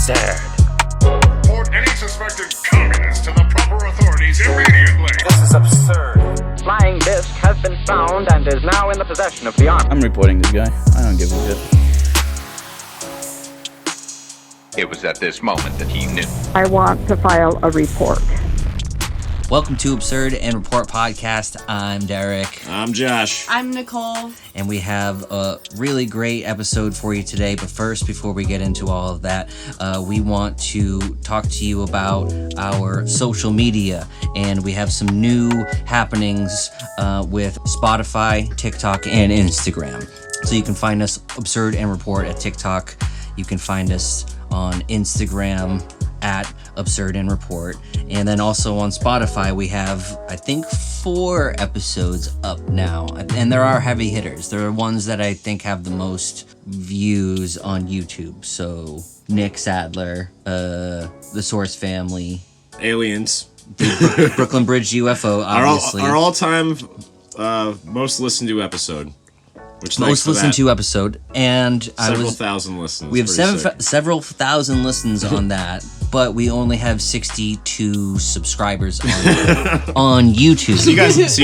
absurd. Report any suspected communists to the proper authorities immediately. This is absurd. Flying disc has been found and is now in the possession of the Army. I'm reporting this guy. I don't give a shit. It was at this moment that he knew. I want to file a report. Welcome to Absurd and Report Podcast. I'm Derek. I'm Josh. I'm Nicole. And we have a really great episode for you today. But first, before we get into all of that, we want to talk to you about our social media. And we have some new happenings with Spotify, TikTok, and Instagram. So you can find us Absurd and Report at TikTok. You can find us on Instagram at Absurd and Report. And then also on Spotify, we have, I think, 4 episodes up now. And there are heavy hitters. There are ones that I think have the most views on YouTube. So Nick Sadler, The Source Family, Aliens, the Brooklyn Bridge UFO, obviously. Our all-time most listened to episode. Which most listened to episode, and several thousand listens. We have several thousand listens on that, but we only have 62 subscribers on YouTube. So you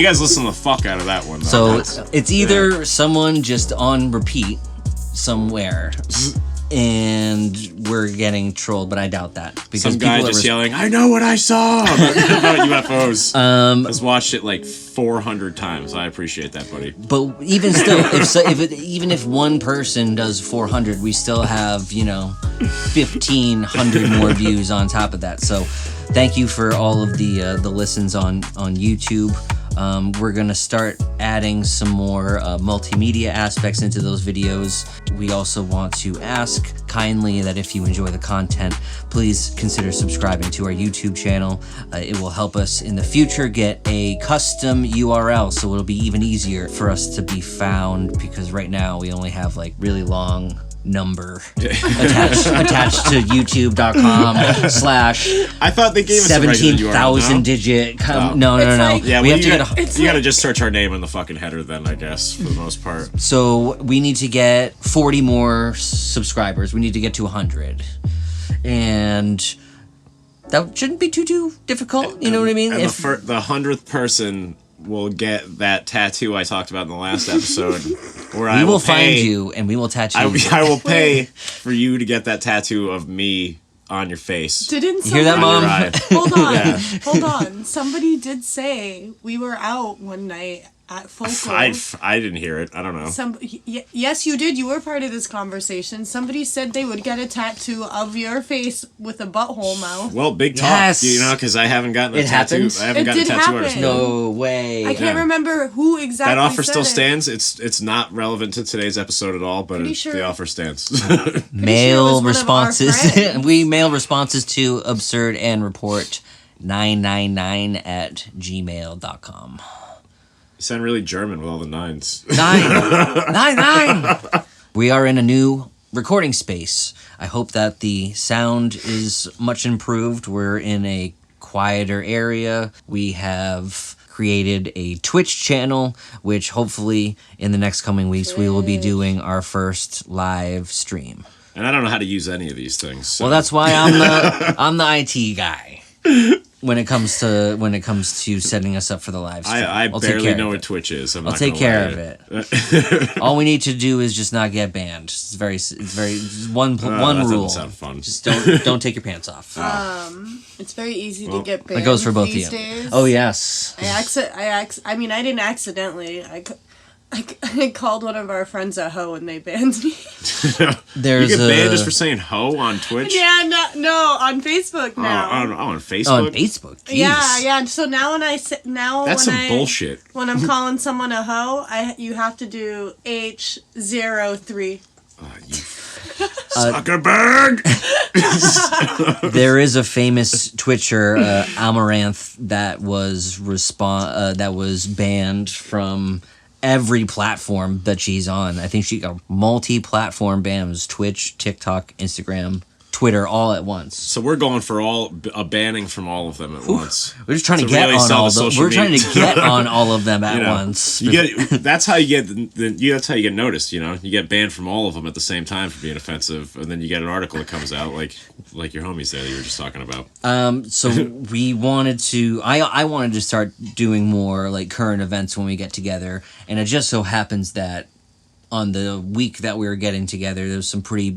guys listen the fuck out of that one. Though. So it's either someone just on repeat somewhere, and we're getting trolled, but I doubt that because some guy just yelling, "I know what I saw" about UFOs. Has watched it like 400 times. I appreciate that, buddy. But even still, even if one person does 400, we still have 1,500 more views on top of that. So thank you for all of the listens on YouTube. We're gonna start adding some more multimedia aspects into those videos. We also want to ask kindly that if you enjoy the content, please consider subscribing to our YouTube channel. It will help us in the future get a custom URL, so it'll be even easier for us to be found, because right now we only have like really long number attached to youtube.com/ I thought they gave us 17,000 digit. No. Like, yeah, you gotta just search our name in the fucking header then, I guess, for the most part. So we need to get 40 more subscribers. We need to get to 100. And that shouldn't be too difficult. You know what I mean? And the 100th person will get that tattoo I talked about in the last episode. Where we will find you and we will tattoo you. I will pay for you to get that tattoo of me on your face. Didn't you hear that, Mom? Hold on. Yeah. Hold on. Somebody did say we were out one night at folklore. I didn't hear it. I don't know. Yes, you did. You were part of this conversation. Somebody said they would get a tattoo of your face with a butthole mouth. Well, big talk, yes. Because I haven't gotten a tattoo. I haven't gotten a tattoo artist. No way. I can't remember who exactly. That offer said still it. stands. It's not relevant to today's episode at all, but the offer stands. Mail responses. We mail responses to absurdandreport999@gmail.com. You sound really German with all the 9s. 9. We are in a new recording space. I hope that the sound is much improved. We're in a quieter area. We have created a Twitch channel, which hopefully in the next coming weeks we will be doing our first live stream. And I don't know how to use any of these things. So. Well, that's why I'm the IT guy. When it comes to setting us up for the live stream. I barely know what Twitch is. I'll take care of it. All we need to do is just not get banned. It's very one that rule. Doesn't sound fun. Just don't take your pants off. It's very easy to get banned. That goes for both of you. Days. Oh yes. I didn't accidentally. I called one of our friends a hoe and they banned me. You get banned just for saying hoe on Twitch? Yeah, no, on Facebook now. On Facebook? Oh, on Facebook? Jeez. Yeah. So now That's some bullshit. When I'm calling someone a hoe, you have to do H03. Zuckerberg! There is a famous Twitcher, Amaranth, that was banned from every platform that she's on. I think she got multi-platform bans: Twitch, TikTok, Instagram, Twitter all at once. So we're going for a banning from all of them at once. We're just trying to To get really on sell all the of them. social We're trying to media. get on all of them at You know, once. that's how you get that's how you get noticed. You know, you get banned from all of them at the same time for being offensive, and then you get an article that comes out like your homies there that you were just talking about. So we wanted to. I wanted to start doing more like current events when we get together, and it just so happens that on the week that we were getting together, there was some pretty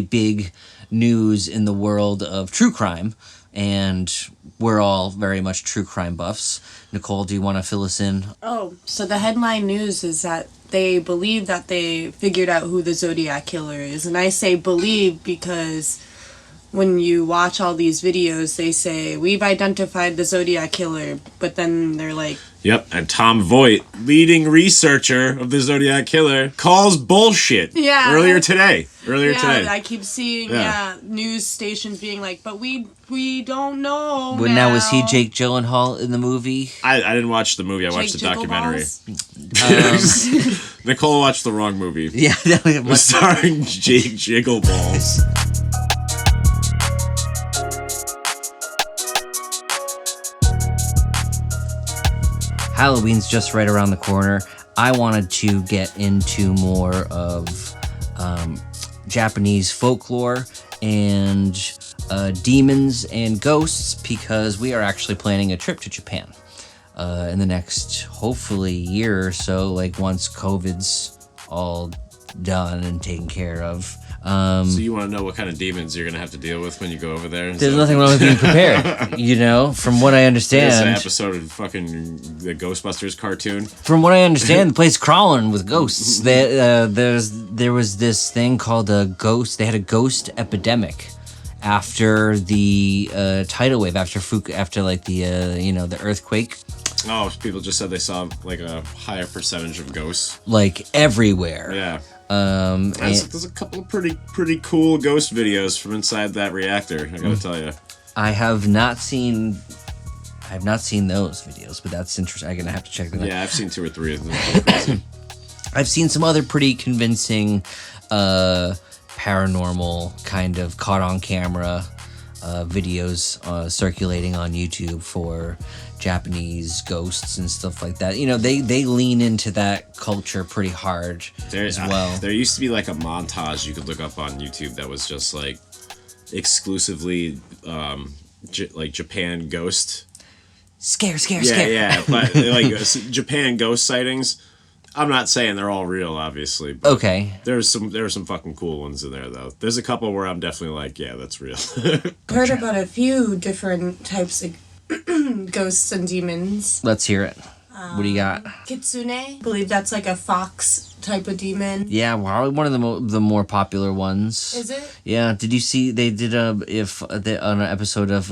big news in the world of true crime, and we're all very much true crime buffs. Nicole, do you want to fill us in? Oh, so the headline news is that they believe that they figured out who the Zodiac Killer is. And I say believe because when you watch all these videos, they say, we've identified the Zodiac Killer, but then they're like... Yep, and Tom Voigt, leading researcher of the Zodiac Killer, calls bullshit. Yeah. Earlier today. Yeah, I keep seeing news stations being like, but we don't know. But now was he Jake Gyllenhaal in the movie? I didn't watch the movie. I watched the documentary. Jiggleballs? Nicole watched the wrong movie. Yeah, It was starring Jake Jiggleballs. Halloween's just right around the corner. I wanted to get into more of Japanese folklore and demons and ghosts because we are actually planning a trip to Japan in the next, hopefully, year or so, like once COVID's all done and taken care of. So you want to know what kind of demons you're going to have to deal with when you go over there? There's nothing wrong with being prepared, you know, from what I understand. There's an episode of fucking the Ghostbusters cartoon. From what I understand, the place crawling with ghosts. There was this thing called a ghost. They had a ghost epidemic after the tidal wave, after the earthquake. Oh, people just said they saw like a higher percentage of ghosts, like everywhere. Yeah. There's a couple of pretty cool ghost videos from inside that reactor. I gotta tell you. I have not seen those videos, but that's interesting. I'm gonna have to check them out. Yeah, I've seen 2 or 3 of them. I've seen some other pretty convincing paranormal kind of caught on camera videos circulating on YouTube for Japanese ghosts and stuff like that. You know, they lean into that culture pretty hard as well. There used to be like a montage you could look up on YouTube that was just like exclusively like Japan ghost. Scare. Yeah, but like Japan ghost sightings. I'm not saying they're all real, obviously. But okay. There are some fucking cool ones in there, though. There's a couple where I'm definitely like, yeah, that's real. Heard about a few different types of ghosts and demons. Let's hear it. What do you got? Kitsune. I believe that's like a fox type of demon. Yeah, well, one of the more popular ones. Is it? Yeah. Did you see they did on an episode of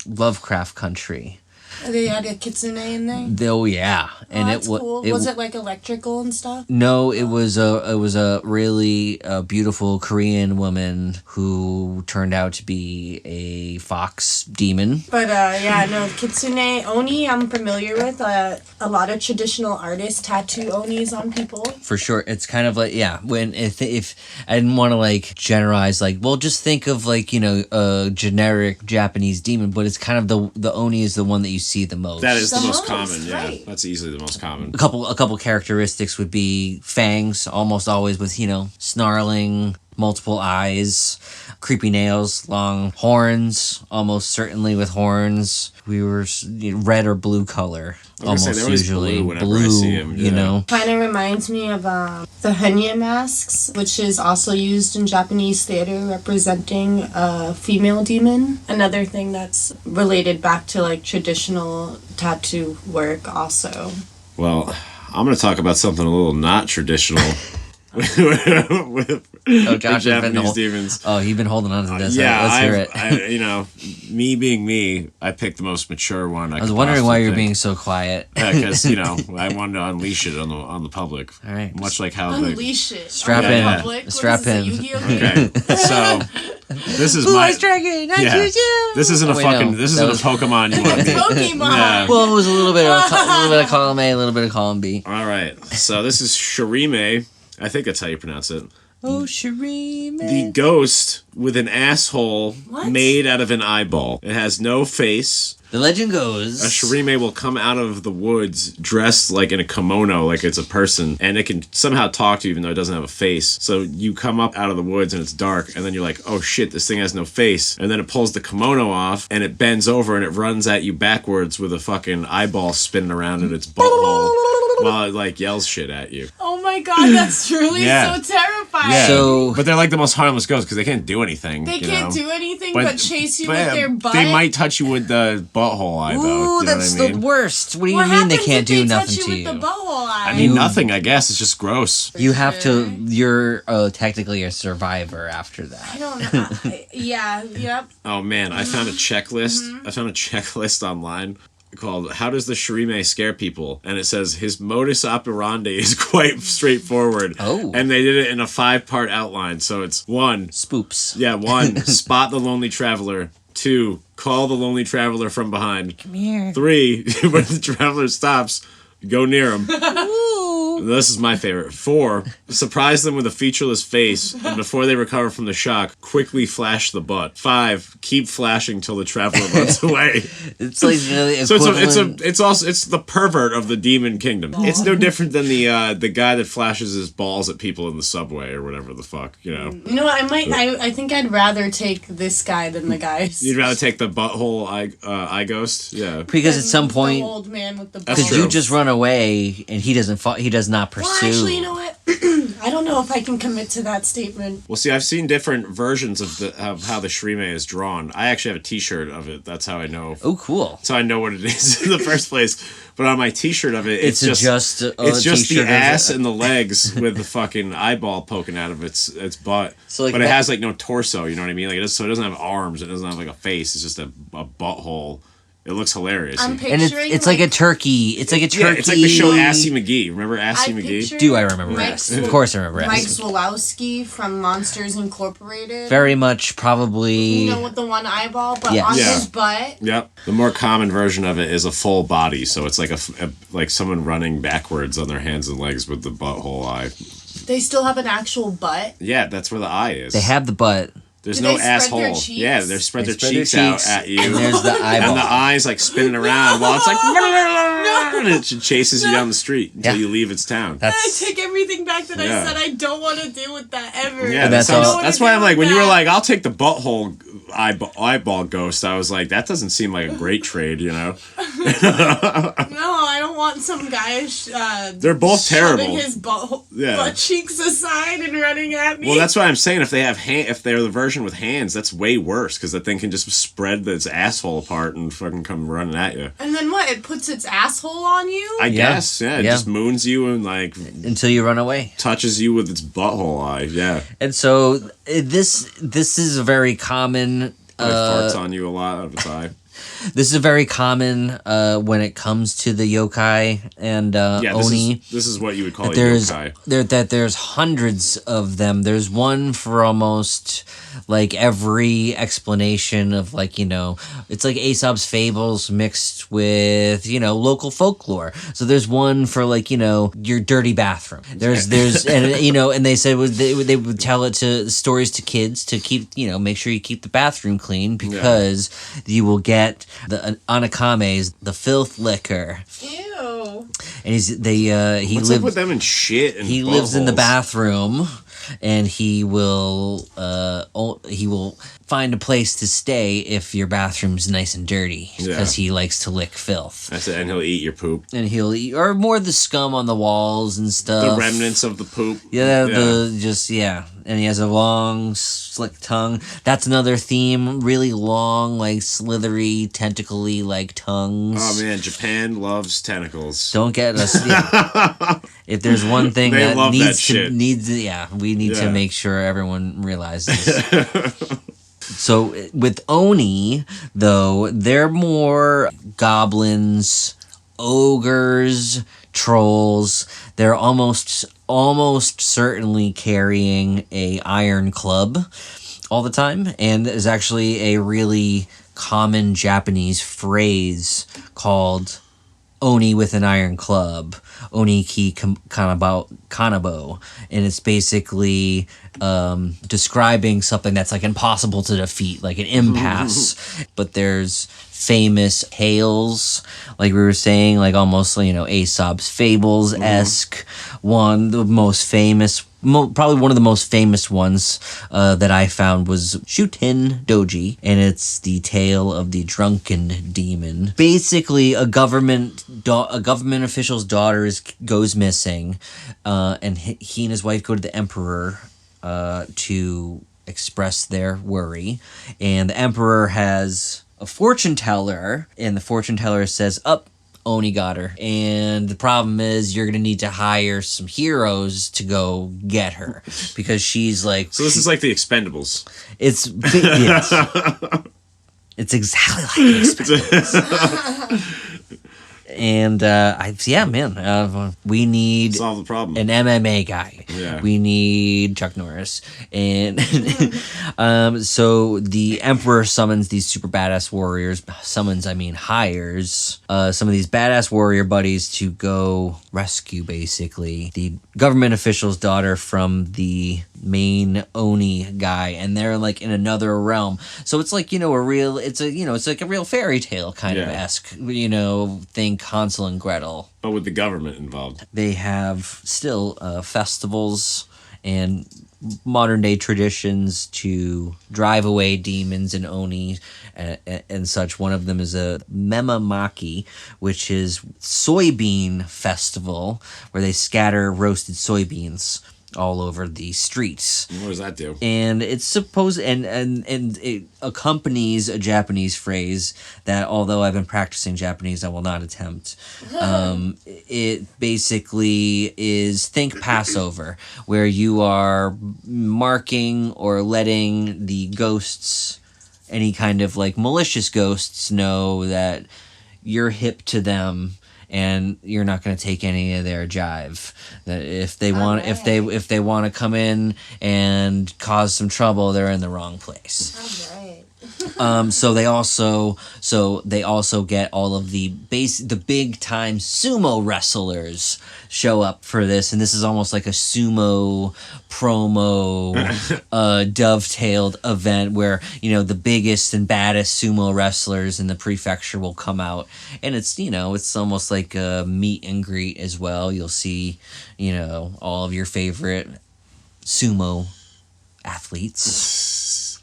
Lovecraft Country? They had a kitsune in there. Oh yeah, and that's cool. Was it like electrical and stuff? No, it was a really beautiful Korean woman who turned out to be a fox demon. But kitsune oni I'm familiar with. A lot of traditional artists tattoo onis on people. For sure, it's kind of like when if I didn't want to like generalize, like, well, just think of like, you know, a generic Japanese demon, but it's kind of the oni is the one that you see the most. That is the most common, right. Yeah. That's easily the most common. A couple characteristics would be fangs, almost always with, you know, snarling, multiple eyes, creepy nails, long horns, almost certainly with horns. We were red or blue color, almost usually blue. I see him, you know. Kind of reminds me of the Hanya masks, which is also used in Japanese theater, representing a female demon. Another thing that's related back to like traditional tattoo work, also. Well, I'm going to talk about something a little not traditional. with Josh Japanese demons. Oh, you've been holding on to this. Yeah, let's hear it. You know, me being me, I picked the most mature one. I was wondering why you're being so quiet. Yeah, because you know, I wanted to unleash it on the public. All right, much like how unleash it. Strap in. Strap in. Okay, so this is my dragon. This isn't a fucking. This isn't a Pokemon. You want me? Pokemon. Yeah. Well, it was a little bit of column A, a little bit of column B. All right, so this is Shirime. I think that's how you pronounce it. Oh, Shirime. the ghost with an asshole What? made out of an eyeball. It has no face. The legend goes, A Shirime will come out of the woods dressed like in a kimono, like it's a person, and it can somehow talk to you even though it doesn't have a face. So you come up out of the woods and it's dark, and then you're like, oh shit, this thing has no face. And then it pulls the kimono off, and it bends over and it runs at you backwards with a fucking eyeball spinning around in its butthole while it like yells shit at you. Oh my god, that's truly Yeah. so terrifying. Yeah. So- but they're like the most harmless ghosts because they can't do anything. They you can't know? do anything but chase you with their butt. They might touch you with the butthole eye, though. Ooh, You know that's what I mean? the worst. What do you What mean they happens can't if do they nothing touch to you you? with the butthole eye? I mean, nothing, I guess. It's just gross. You have to. You're technically a survivor after I that. don't know. Yep. Oh, man. I found a checklist. I found a checklist online called How Does the Shirime Scare People? And it says his modus operandi is quite straightforward. Oh. And they did it in a 5-part outline. So it's 1, Spoops. 1, spot the lonely traveler. 2, call the lonely traveler from behind. Come here. 3, when the traveler stops, go near him. This is my favorite. 4, surprise them with a featureless face, and before they recover from the shock, quickly flash the butt. 5, keep flashing till the traveler runs away. It's like the So equivalent. it's the pervert of the demon kingdom. It's no different than the guy that flashes his balls at people in the subway or whatever the fuck, you know. You know what? I think I'd rather take this guy than the guys. You'd rather take the butthole eye ghost, yeah. Because at some The point, old man with the That's because butthole. you just run away and he doesn't. He does not pursue. Well, actually, you know what? I don't know if I can commit to that statement. Well, see, I've seen different versions of how the Shirime is drawn. I actually have a T-shirt of it. That's how I know. Oh, cool. That's how I know what it is in the first place. But on my T-shirt of it, it's just a it's just the t-shirt of ass it. and the legs with the fucking eyeball poking out of its butt. So, like, but it that- has like no torso. You know what I mean? Like so it doesn't have arms. It doesn't have like a face. It's just a butthole. It looks hilarious. I'm And picturing it's like a turkey. It's like a turkey. Yeah, it's like the show Assy McGee. Remember Assy McGee? picture Do I remember Mike that? Sw- Of course I remember Mike that. Swalowski from Monsters Incorporated. Very much probably. You know, with the one eyeball, but Yes. on Yeah. his butt. Yep. The more common version of it is a full body, so it's like like someone running backwards on their hands and legs with the butthole eye. They still have an actual butt. Yeah, that's where the eye is. They have the butt. There's Do no they spread asshole. their cheeks? Yeah, they spread They their spread their cheeks out cheeks, at you. and there's the eyeball. And the eyes like spinning around while it's like and it chases you down the street until Yeah. you leave its town. I That's take everything back that Yeah. I said. I don't want to deal with that ever. Yeah, And that's, that's all- that's why I'm like, when you were like, I'll take the butthole eyeball ghost, I was like, that doesn't seem like a great trade, you know? No, I don't want some guy. They're both shoving terrible. his butt Yeah. cheeks aside and running at me. Well, that's what I'm saying. If they have if they're the version with hands, that's way worse because the thing can just spread its asshole apart and fucking come running at you. And then what? It puts its asshole on you. I Yeah. guess, yeah. It Yeah. just moons you and like until you run away. touches you with its butthole eye. Yeah, And so this is a very common. it farts on you a lot out of its eye. This is a very common when it comes to the yokai and Yeah, oni. this is what you would call a There's yokai. there's hundreds of them. There's one for almost like every explanation of like, you know, it's like Aesop's fables mixed with, you know, local folklore. So there's one for like, you know, your dirty bathroom. There's and you know, and they said they would tell it to stories to kids to keep, you know, make sure you keep the bathroom clean because you will get the anakames, the filth liquor. Ew. And he What's lives up with them and shit? And he lives in the buttholes? bathroom, and he will find a place to stay if your bathroom's nice and dirty because he likes to lick filth. That's it, and he'll eat your poop. And he'll eat or more the scum on the walls and stuff. The remnants of the poop. Yeah, and he has a long, slick tongue. That's another theme. Really long, like slithery, tentacly, like tongues. Oh man, Japan loves tentacles. Don't get us. Yeah. If there's one thing They that love that needs to shit. we need to Yeah. make sure everyone realizes. So with Oni, though, they're more goblins, ogres, trolls. They're almost certainly carrying a iron club all the time, and there's actually a really common Japanese phrase called Oni with an iron club, Oniki Kanabo, and it's basically describing something that's like impossible to defeat, like an impasse. But there's famous tales, like we were saying, like almost, you know, Aesop's Fables-esque one. The most famous, probably one of the most famous ones that I found was Shuten Doji, and it's the tale of the drunken demon. Basically, a government official's daughter goes missing, and he and his wife go to the emperor to express their worry, and the emperor has a fortune teller, and the fortune teller says, Oni got her. And the problem is you're going to need to hire some heroes to go get her, because she's like... So this is like the Expendables. It's... Yes. It's exactly like the Expendables. And we need solve the problem. An MMA guy. Yeah. We need Chuck Norris, and so the emperor summons these super badass warriors. Hires some of these badass warrior buddies to go rescue basically the government official's daughter from the main Oni guy, and they're like in another realm. So it's like, it's like a real fairy tale kind of esque, think Hansel and Gretel. But with the government involved. They have still festivals and modern day traditions to drive away demons and Oni and such. One of them is a Memamaki, which is soybean festival where they scatter roasted soybeans all over the streets. What does that do? And it's supposed and it accompanies a Japanese phrase that, although I've been practicing Japanese, I will not attempt. It basically is think Passover, where you are marking or letting the ghosts, any kind of like malicious ghosts, know that you're hip to them and you're not going to take any of their jive. That if they want, if they want to come in and cause some trouble, they're in the wrong place. All right. So they also get all of the big time sumo wrestlers show up for this, and this is almost like a sumo promo dovetailed event where the biggest and baddest sumo wrestlers in the prefecture will come out, and it's almost like a meet and greet as well. You'll see all of your favorite sumo athletes.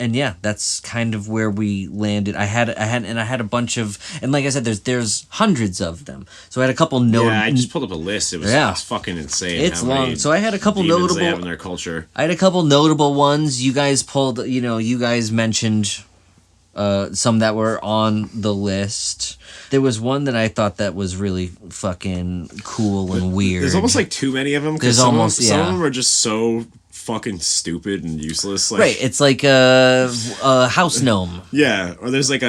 And yeah, that's kind of where we landed. I had a bunch of, and like I said, there's hundreds of them. So I had a couple notable. Yeah, I just pulled up a list. It's fucking insane. It's long. So I had a couple notable. They have in their culture. I had a couple notable ones. You guys pulled. You guys mentioned some that were on the list. There was one that I thought that was really fucking cool and weird. There's almost like too many of them. Some of them are just so fucking stupid and useless. Right, it's like a house gnome. Yeah, or there's like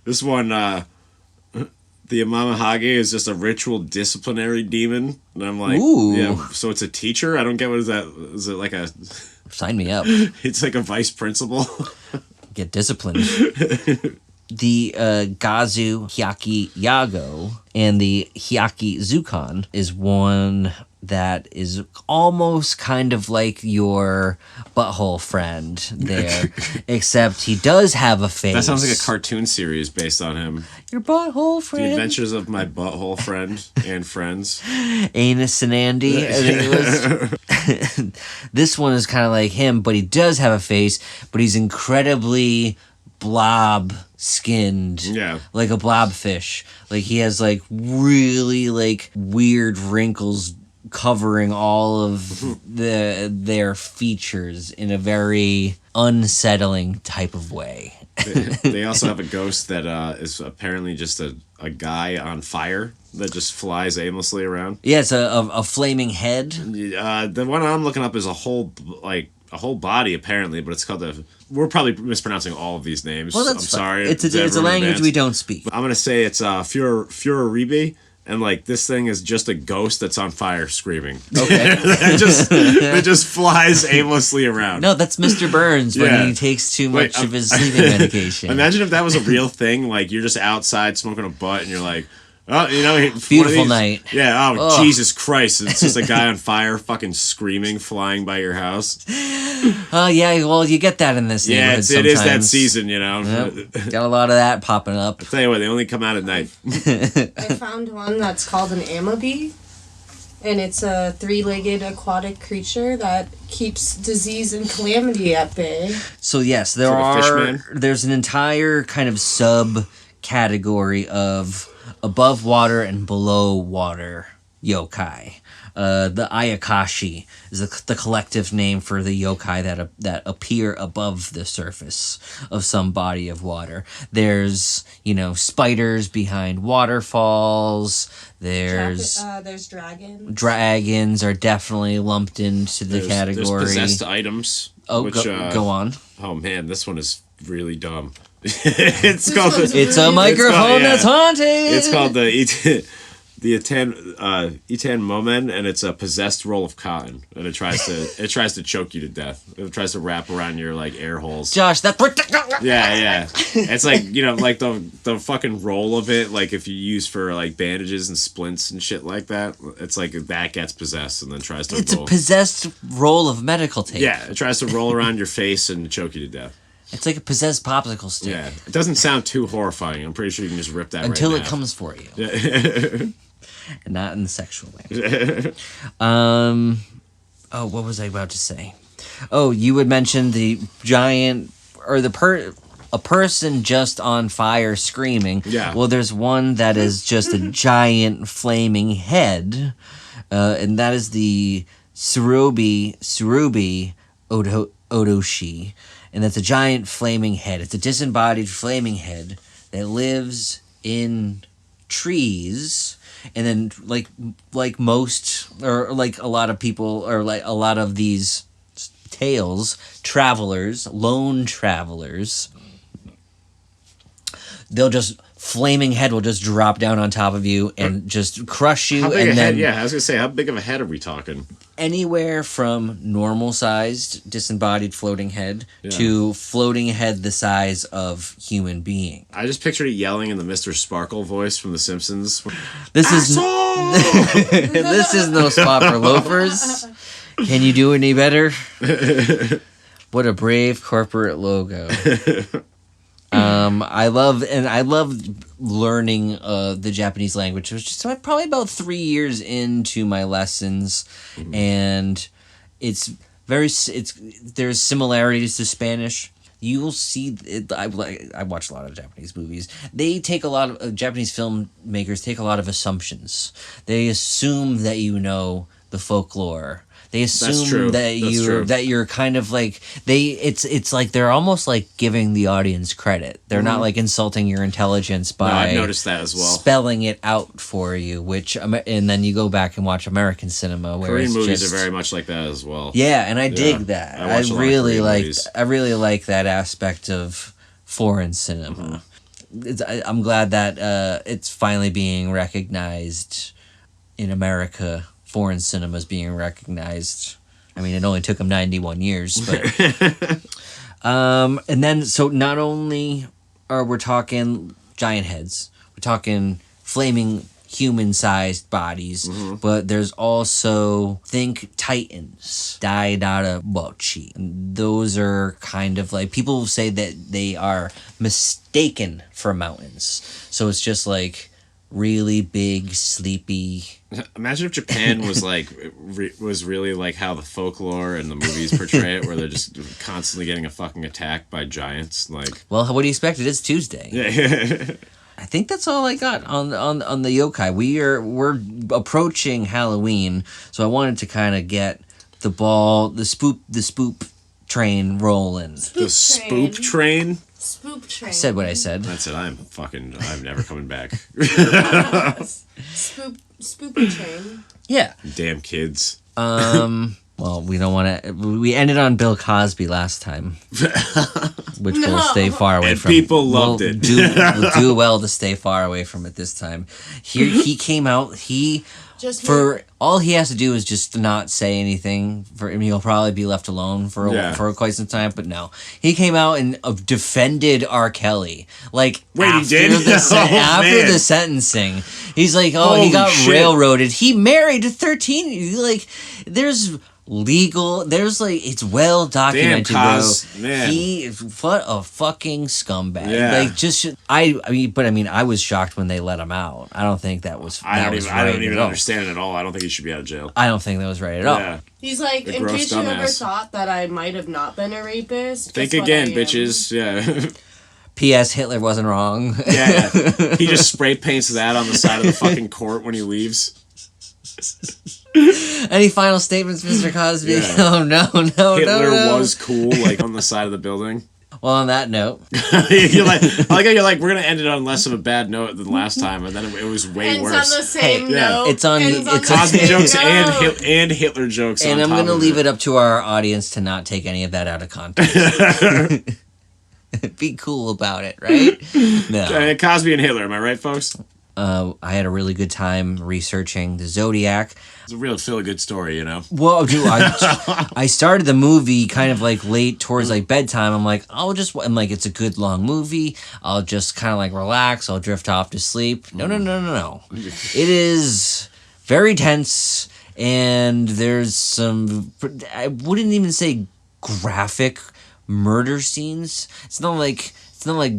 this one. The Amamahage is just a ritual disciplinary demon, and I'm like, ooh. Yeah. So it's a teacher. I don't get what is that? Is it like a? Sign me up. It's like a vice principal. Get disciplined. The Gazu Hyaki Yago and the Hyaki Zukan is one that is almost kind of like your butthole friend there, except he does have a face. That sounds like a cartoon series based on him. Your butthole friend. The Adventures of My Butthole Friend and Friends. Anus and Andy. I think it was. This one is kind of like him, but he does have a face, but he's incredibly blob skinned, like a blobfish. Like he has like really like weird wrinkles covering all of their features in a very unsettling type of way. They also have a ghost that is apparently just a guy on fire that just flies aimlessly around. Yeah, it's a flaming head. The one I'm looking up is a whole body apparently, but it's called we're probably mispronouncing all of these names. Well, I'm sorry. It's a language we don't speak. I'm gonna say it's Furoribe, and like this thing is just a ghost that's on fire screaming. Okay. it just flies aimlessly around. No, that's Mr. Burns when he takes too much of his sleeping medication. Imagine if that was a real thing. Like you're just outside smoking a butt, and you're like, oh, you know, beautiful night. Yeah. Oh, Jesus Christ! It's just a guy on fire, fucking screaming, flying by your house. Oh yeah. Well, you get that in this neighborhood. Yeah, it is that season, you know. Yep. Got a lot of that popping up. I'll tell you what, they only come out at night. I found one that's called an amebee, and it's a 3-legged aquatic creature that keeps disease and calamity at bay. So yes, there's an entire kind of subcategory of above water and below water yokai. The Ayakashi is the collective name for the yokai that appear above the surface of some body of water. There's, spiders behind waterfalls. There's dragons. Dragons are definitely lumped into the category. There's possessed items. Oh, go on. Oh man, this one is really dumb. It's a microphone that's haunted. It's called the Itan Momen, and it's a possessed roll of cotton, and it tries to choke you to death. It tries to wrap around your like air holes. Josh, that's yeah. It's like like the fucking roll of it, like if you use for like bandages and splints and shit like that. It's like that gets possessed and then tries to. It's a possessed roll of medical tape. Yeah, it tries to roll around your face and choke you to death. It's like a possessed popsicle stick. Yeah, it doesn't sound too horrifying. I'm pretty sure you can just rip that until right it now. comes for you. Yeah. And not in the sexual way. Oh, what was I about to say? Oh, you had mentioned the giant or a person just on fire screaming. Yeah. Well, there's one that is just a giant flaming head, and that is the Tsurubi Odoshi. And that's a giant flaming head. It's a disembodied flaming head that lives in trees. And then, like most, or like a lot of people, or like a lot of these tales, lone travelers, flaming head will just drop down on top of you and just crush you. How big a head? Yeah, I was gonna say, how big of a head are we talking? Anywhere from normal-sized, disembodied floating head to floating head the size of human being. I just pictured it yelling in the Mr. Sparkle voice from The Simpsons. This is no spot for loafers. Can you do any better? What a brave corporate logo. I love learning the Japanese language, which is probably about 3 years into my lessons, and there's similarities to Spanish. You will see it. I watch a lot of Japanese movies. They take a lot of Japanese filmmakers take a lot of assumptions. They assume that you know the folklore. They assume that you're kind of like it's like they're almost like giving the audience credit. They're not like insulting your intelligence by I've noticed that as well. Spelling it out for you, and then you go back and watch American cinema where Korean movies are very much like that as well. Yeah, and I dig that. I really like that aspect of foreign cinema. I'm glad that it's finally being recognized in America. Foreign cinema is being recognized. I mean, it only took them 91 years, but and then so not only are we talking giant heads, we're talking flaming human-sized bodies, but there's also think titans, Daidara Bochi. Those are kind of like people say that they are mistaken for mountains. So it's just like really big, sleepy. Imagine if Japan was like was really like how the folklore and the movies portray it, where they're just constantly getting a fucking attacked by giants. Like, well, what do you expect? It is Tuesday. Yeah. I think that's all I got on the yokai. We're approaching Halloween, so I wanted to kind of get the spoop train rolling. Spoop train. Spoop train. I said what I said. That's it. I'm never coming back. Spoopy train. Yeah. Damn kids. Well, we don't want to. We ended on Bill Cosby last time, which we'll stay far away And from. people loved it. We'll do well to stay far away from it this time. Here, he came out. All he has to do is just not say anything. He'll probably be left alone for quite some time. But no, he came out and defended R. Kelly. Like, wait, he did? After the sentencing, he's like, oh, Holy he got shit. railroaded. He married a 13. Like, there's it's well documented, Damn, bro. Man. What a fucking scumbag. Yeah. Like, I was shocked when they let him out. I don't think that was. I don't even understand it at all. I don't think he should be out of jail. I don't think that was right at all. Yeah. He's like, The in gross case you ever dumbass. thought that I might have not been a rapist. Think guess what again, I am. bitches. Yeah. P.S. Hitler wasn't wrong. Yeah. He just spray paints that on the side of the fucking court when he leaves. Any final statements, Mr. Cosby? Yeah. Oh, no. Hitler no. was cool, like, on the side of the building. Well, on that note. You're like, I like how you're like, we're going to end it on less of a bad note than last time, and then it was way worse. Ends on the same note. It's on Cosby the jokes note. and Hitler jokes. And I'm going to leave it up to our audience to not take any of that out of context. Be cool about it, right? No. Cosby and Hitler, am I right, folks? I had a really good time researching the Zodiac. It's a real feel-good story, you know? Well, dude, I started the movie kind of like late towards like bedtime. I'm like, it's a good long movie. I'll just kind of like relax. I'll drift off to sleep. No. It is very tense, and there's some, I wouldn't even say graphic murder scenes. It's not like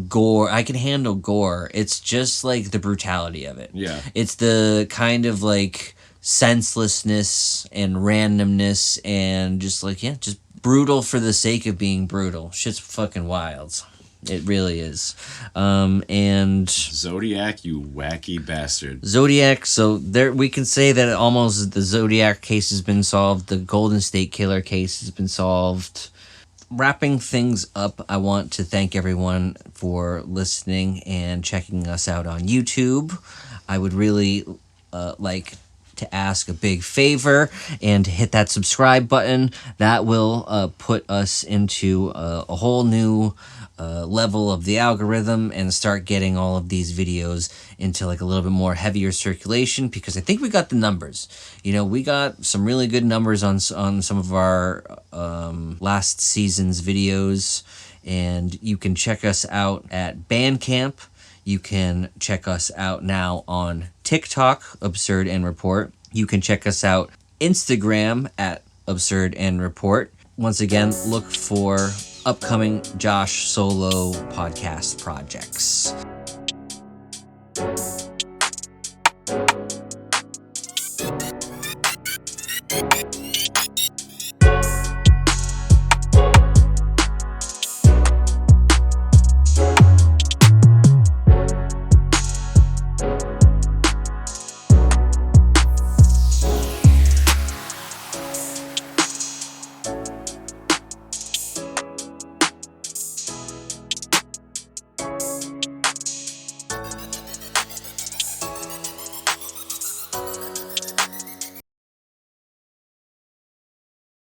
gore. I can handle gore. It's just like the brutality of it. Yeah. It's the kind of like senselessness and randomness and just like, just brutal for the sake of being brutal. Shit's fucking wild. It really is. And Zodiac, you wacky bastard. Zodiac, so there we can say that almost the Zodiac case has been solved. The Golden State Killer case has been solved. Wrapping things up, I want to thank everyone for listening and checking us out on YouTube. I would really like to ask a big favor and to hit that subscribe button. That will put us into a whole new level of the algorithm and start getting all of these videos into like a little bit more heavier circulation, because I think we got the numbers. You know, we got some really good numbers on some of our last season's videos, and you can check us out at Bandcamp. You can check us out now on TikTok, Absurd and Report. You can check us out Instagram at Absurd and Report. Once again, look for upcoming Josh solo podcast projects.